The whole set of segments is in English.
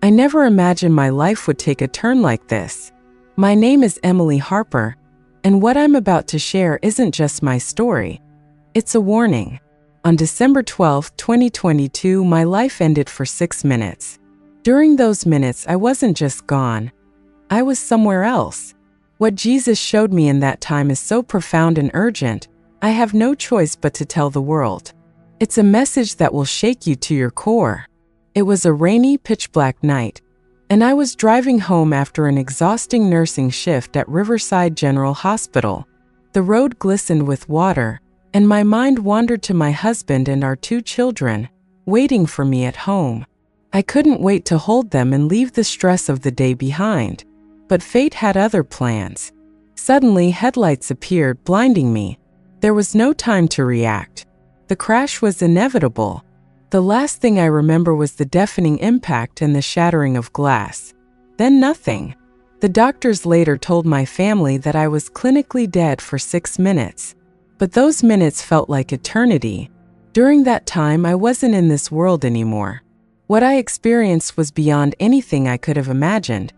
I never imagined my life would take a turn like this. My name is Emily Harper, and what I'm about to share isn't just my story. It's a warning. On December 12, 2022, my life ended for 6 minutes. During those minutes, I wasn't just gone. I was somewhere else. What Jesus showed me in that time is so profound and urgent, I have no choice but to tell the world. It's a message that will shake you to your core. It was a rainy, pitch-black night, and I was driving home after an exhausting nursing shift at Riverside General Hospital. The road glistened with water, and my mind wandered to my husband and our 2 children, waiting for me at home. I couldn't wait to hold them and leave the stress of the day behind. But fate had other plans. Suddenly, headlights appeared, blinding me. There was no time to react. The crash was inevitable. The last thing I remember was the deafening impact and the shattering of glass. Then nothing. The doctors later told my family that I was clinically dead for 6 minutes. But those minutes felt like eternity. During that time, I wasn't in this world anymore. What I experienced was beyond anything I could have imagined.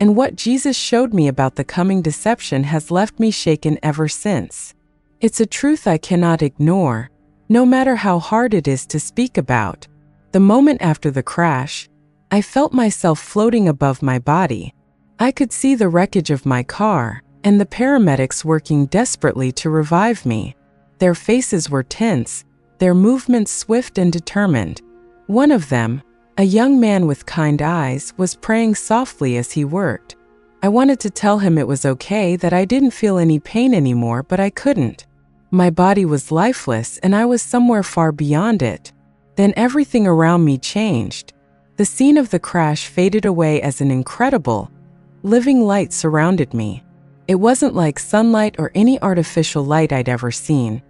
And what Jesus showed me about the coming deception has left me shaken ever since. It's a truth I cannot ignore, no matter how hard it is to speak about. The moment after the crash, I felt myself floating above my body. I could see the wreckage of my car, and the paramedics working desperately to revive me. Their faces were tense, their movements swift and determined. One of them, a young man with kind eyes, was praying softly as he worked. I wanted to tell him it was okay, that I didn't feel any pain anymore, but I couldn't. My body was lifeless, and I was somewhere far beyond it. Then everything around me changed. The scene of the crash faded away as an incredible, living light surrounded me. It wasn't like sunlight or any artificial light I'd ever seen.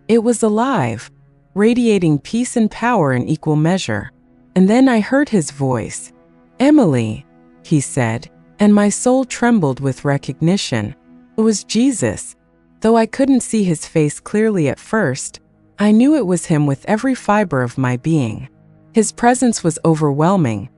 It was alive, radiating peace and power in equal measure. And then I heard his voice. "Emily," he said, and my soul trembled with recognition. It was Jesus. Though I couldn't see his face clearly at first, I knew it was him with every fiber of my being. His presence was overwhelming,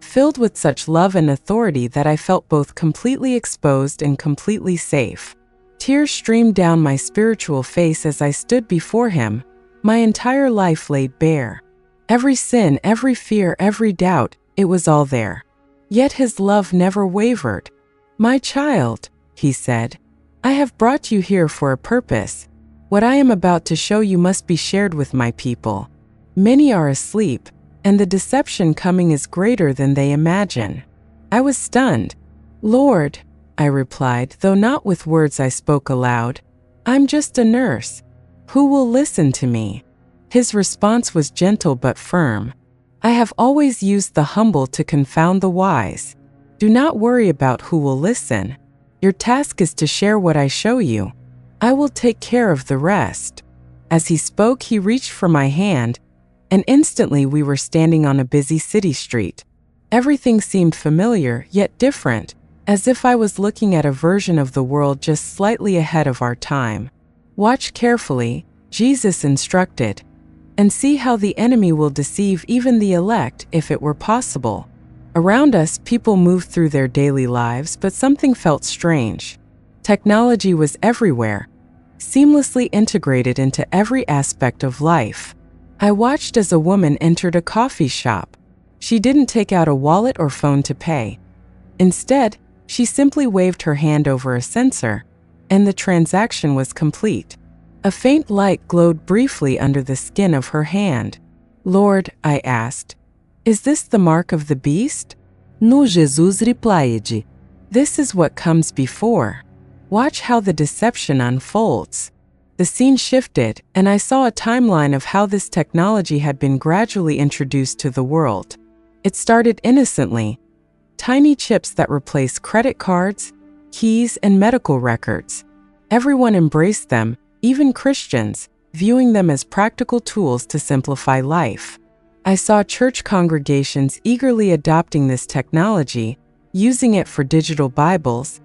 filled with such love and authority that I felt both completely exposed and completely safe. Tears streamed down my spiritual face as I stood before him, my entire life laid bare. Every sin, every fear, every doubt, it was all there. Yet his love never wavered. "My child," he said, "I have brought you here for a purpose. What I am about to show you must be shared with my people. Many are asleep, and the deception coming is greater than they imagine." I was stunned. "Lord," I replied, though not with words I spoke aloud, "I'm just a nurse. Who will listen to me?" His response was gentle but firm. "I have always used the humble to confound the wise. Do not worry about who will listen. Your task is to share what I show you. I will take care of the rest." As he spoke, he reached for my hand, and instantly we were standing on a busy city street. Everything seemed familiar, yet different, as if I was looking at a version of the world just slightly ahead of our time. "Watch carefully," Jesus instructed, "and see how the enemy will deceive even the elect if it were possible." Around us, people moved through their daily lives, but something felt strange. Technology was everywhere, seamlessly integrated into every aspect of life. I watched as a woman entered a coffee shop. She didn't take out a wallet or phone to pay. Instead, she simply waved her hand over a sensor, and the transaction was complete. A faint light glowed briefly under the skin of her hand. "Lord," I asked, "is this the mark of the beast?" "No," Jesus replied. "This is what comes before. Watch how the deception unfolds." The scene shifted, and I saw a timeline of how this technology had been gradually introduced to the world. It started innocently, tiny chips that replaced credit cards, keys, and medical records. Everyone embraced them, even Christians, viewing them as practical tools to simplify life. I saw church congregations eagerly adopting this technology, using it for digital Bibles,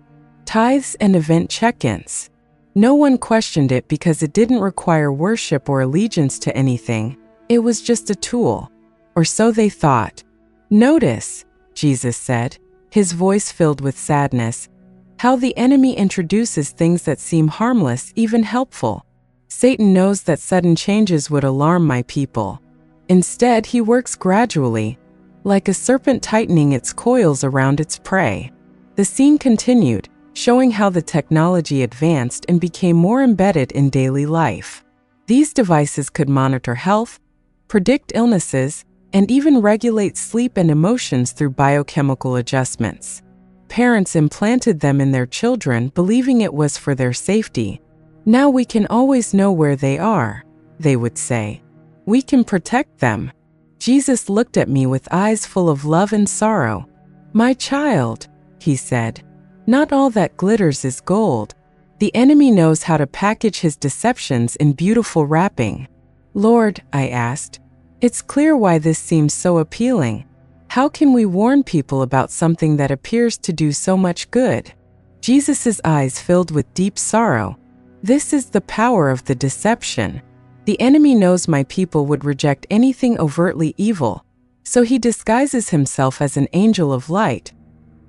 tithes, and event check-ins. No one questioned it because it didn't require worship or allegiance to anything. It was just a tool. Or so they thought. Notice, Jesus said, his voice filled with sadness. How the enemy introduces things that seem harmless, even helpful. Satan knows that sudden changes would alarm my people. Instead, he works gradually, like a serpent tightening its coils around its prey. The scene continued, showing how the technology advanced and became more embedded in daily life. These devices could monitor health, predict illnesses, and even regulate sleep and emotions through biochemical adjustments. Parents implanted them in their children, believing it was for their safety. Now we can always know where they are, they would say. We can protect them. Jesus looked at me with eyes full of love and sorrow. My child, he said, not all that glitters is gold. The enemy knows how to package his deceptions in beautiful wrapping. Lord, I asked, it's clear why this seems so appealing. How can we warn people about something that appears to do so much good? Jesus' eyes filled with deep sorrow. This is the power of the deception. The enemy knows my people would reject anything overtly evil, so he disguises himself as an angel of light,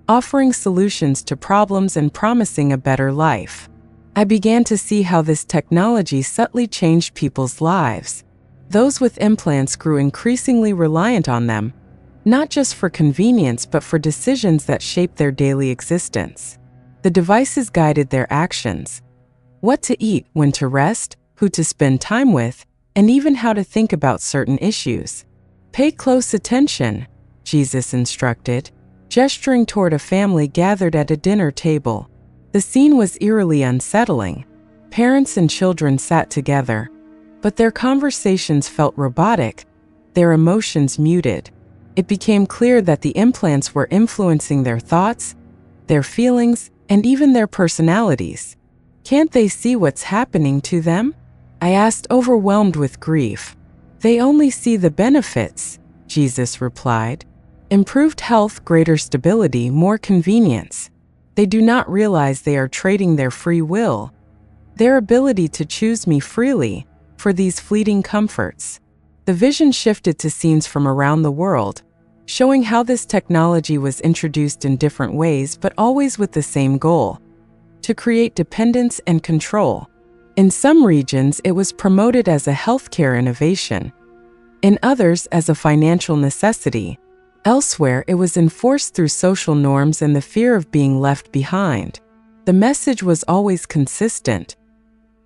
offering solutions to problems and promising a better life. I began to see how this technology subtly changed people's lives. Those with implants grew increasingly reliant on them, not just for convenience but for decisions that shaped their daily existence. The devices guided their actions: what to eat, when to rest, who to spend time with, and even how to think about certain issues. Pay close attention, Jesus instructed, gesturing toward a family gathered at a dinner table. The scene was eerily unsettling. Parents and children sat together, but their conversations felt robotic, their emotions muted. It became clear that the implants were influencing their thoughts, their feelings, and even their personalities. Can't they see what's happening to them? I asked, overwhelmed with grief. They only see the benefits, Jesus replied. Improved health, greater stability, more convenience. They do not realize they are trading their free will, their ability to choose me freely, for these fleeting comforts. The vision shifted to scenes from around the world, showing how this technology was introduced in different ways but always with the same goal: to create dependence and control. In some regions, it was promoted as a healthcare innovation. In others, as a financial necessity. Elsewhere, it was enforced through social norms and the fear of being left behind. The message was always consistent.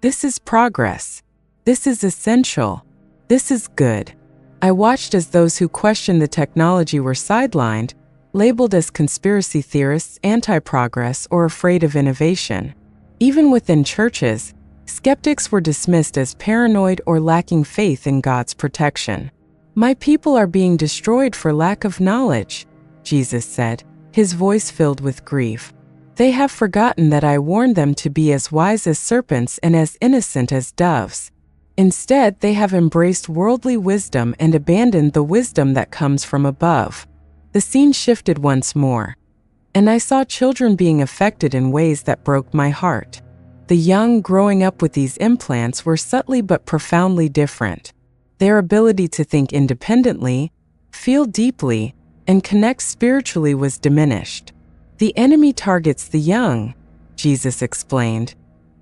This is progress. This is essential. This is good. I watched as those who questioned the technology were sidelined, labeled as conspiracy theorists, anti-progress, or afraid of innovation. Even within churches, skeptics were dismissed as paranoid or lacking faith in God's protection. My people are being destroyed for lack of knowledge, Jesus said, his voice filled with grief. They have forgotten that I warned them to be as wise as serpents and as innocent as doves. Instead, they have embraced worldly wisdom and abandoned the wisdom that comes from above. The scene shifted once more, and I saw children being affected in ways that broke my heart. The young growing up with these implants were subtly but profoundly different. Their ability to think independently, feel deeply, and connect spiritually was diminished. The enemy targets the young, Jesus explained,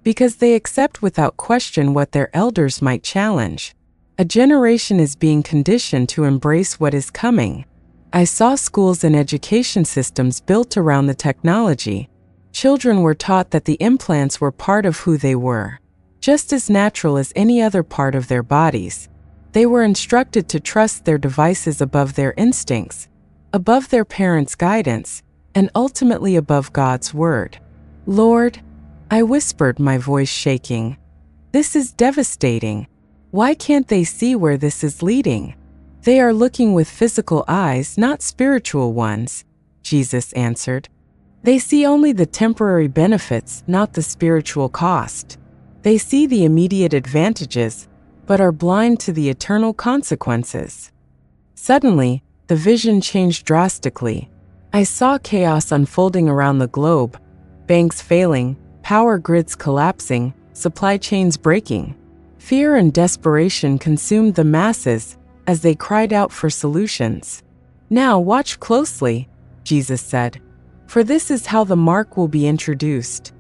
because they accept without question what their elders might challenge. A generation is being conditioned to embrace what is coming. I saw schools and education systems built around the technology. Children were taught that the implants were part of who they were, just as natural as any other part of their bodies. They were instructed to trust their devices above their instincts, above their parents' guidance, and ultimately above God's word. Lord, I whispered, my voice shaking, this is devastating. Why can't they see where this is leading? They are looking with physical eyes, not spiritual ones, Jesus answered. They see only the temporary benefits, not the spiritual cost. They see the immediate advantages, but are blind to the eternal consequences. Suddenly, the vision changed drastically. I saw chaos unfolding around the globe, banks failing, power grids collapsing, supply chains breaking. Fear and desperation consumed the masses as they cried out for solutions. Now watch closely, Jesus said, "for this is how the mark will be introduced."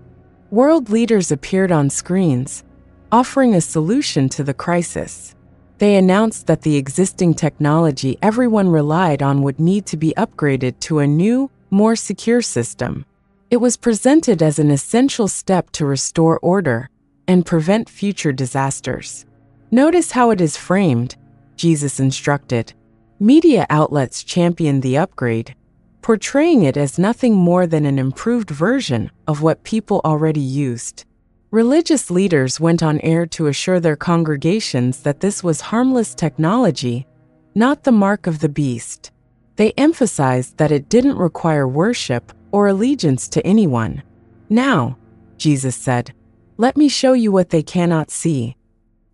World leaders appeared on screens, offering a solution to the crisis. They announced that the existing technology everyone relied on would need to be upgraded to a new, more secure system. It was presented as an essential step to restore order and prevent future disasters. "Notice how it is framed," Jesus instructed. Media outlets championed the upgrade, portraying it as nothing more than an improved version of what people already used. Religious leaders went on air to assure their congregations that this was harmless technology, not the mark of the beast. They emphasized that it didn't require worship or allegiance to anyone. "Now," Jesus said, "let me show you what they cannot see."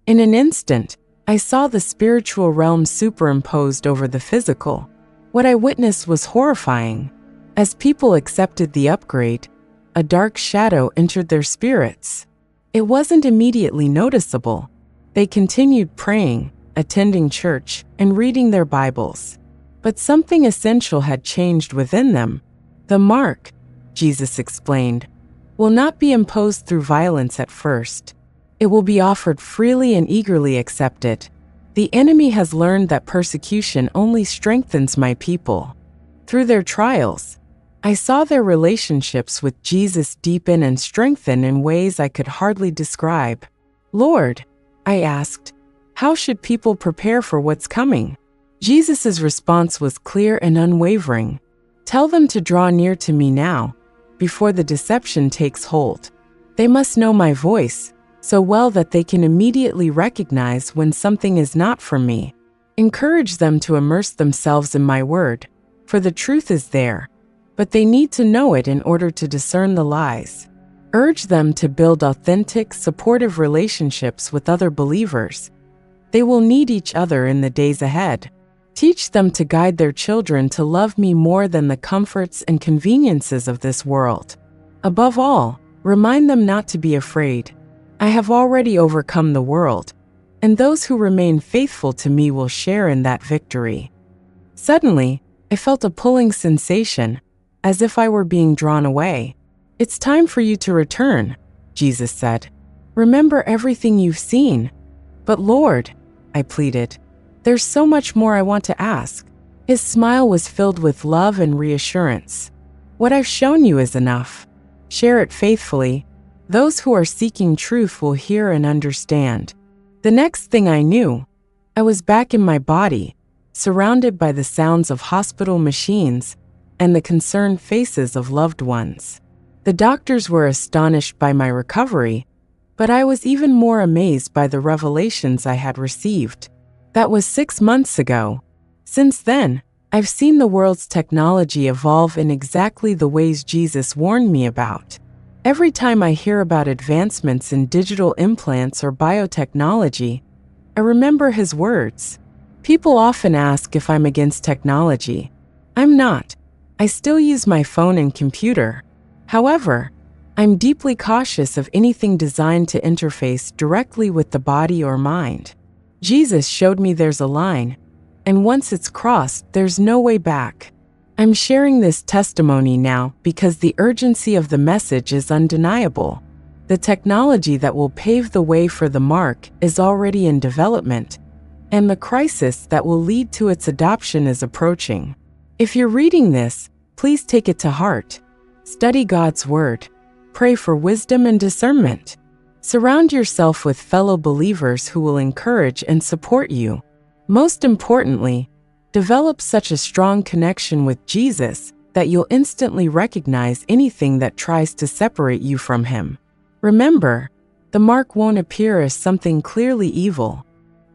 In an instant, I saw the spiritual realm superimposed over the physical. What I witnessed was horrifying. As people accepted the upgrade, a dark shadow entered their spirits. It wasn't immediately noticeable. They continued praying, attending church, and reading their Bibles. But something essential had changed within them. "The mark," Jesus explained, "will not be imposed through violence at first. It will be offered freely and eagerly accepted. The enemy has learned that persecution only strengthens my people. Through their trials, I saw their relationships with Jesus deepen and strengthen in ways I could hardly describe. "Lord," I asked, "how should people prepare for what's coming?" Jesus' response was clear and unwavering. "Tell them to draw near to me now, before the deception takes hold. They must know my voice so well that they can immediately recognize when something is not from me. Encourage them to immerse themselves in my word, for the truth is there, but they need to know it in order to discern the lies. Urge them to build authentic, supportive relationships with other believers. They will need each other in the days ahead. Teach them to guide their children to love me more than the comforts and conveniences of this world. Above all, remind them not to be afraid. I have already overcome the world, and those who remain faithful to me will share in that victory." Suddenly, I felt a pulling sensation, as if I were being drawn away. "It's time for you to return," Jesus said. "Remember everything you've seen." "But Lord," I pleaded, "there's so much more I want to ask." His smile was filled with love and reassurance. "What I've shown you is enough. Share it faithfully. Those who are seeking truth will hear and understand." The next thing I knew, I was back in my body, surrounded by the sounds of hospital machines and the concerned faces of loved ones. The doctors were astonished by my recovery, but I was even more amazed by the revelations I had received. That was 6 months ago. Since then, I've seen the world's technology evolve in exactly the ways Jesus warned me about. Every time I hear about advancements in digital implants or biotechnology, I remember his words. People often ask if I'm against technology. I'm not. I still use my phone and computer. However, I'm deeply cautious of anything designed to interface directly with the body or mind. Jesus showed me there's a line, and once it's crossed, there's no way back. I'm sharing this testimony now because the urgency of the message is undeniable. The technology that will pave the way for the mark is already in development, and the crisis that will lead to its adoption is approaching. If you're reading this, please take it to heart. Study God's Word. Pray for wisdom and discernment. Surround yourself with fellow believers who will encourage and support you. Most importantly, develop such a strong connection with Jesus that you'll instantly recognize anything that tries to separate you from him. Remember, the mark won't appear as something clearly evil.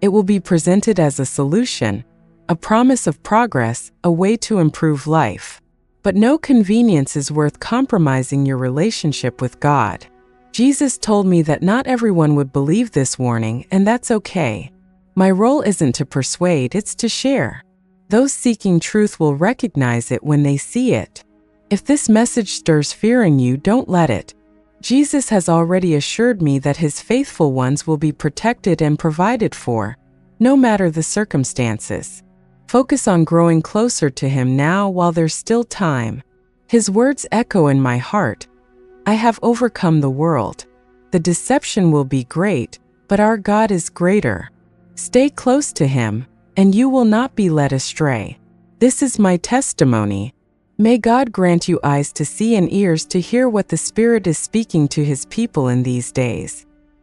It will be presented as a solution, a promise of progress, a way to improve life. But no convenience is worth compromising your relationship with God. Jesus told me that not everyone would believe this warning, and that's okay. My role isn't to persuade, it's to share. Those seeking truth will recognize it when they see it. If this message stirs fear in you, don't let it. Jesus has already assured me that his faithful ones will be protected and provided for, no matter the circumstances. Focus on growing closer to Him now while there's still time. His words echo in my heart. I have overcome the world. The deception will be great, but our God is greater. Stay close to Him, and you will not be led astray. This is my testimony. May God grant you eyes to see and ears to hear what the Spirit is speaking to His people in these days.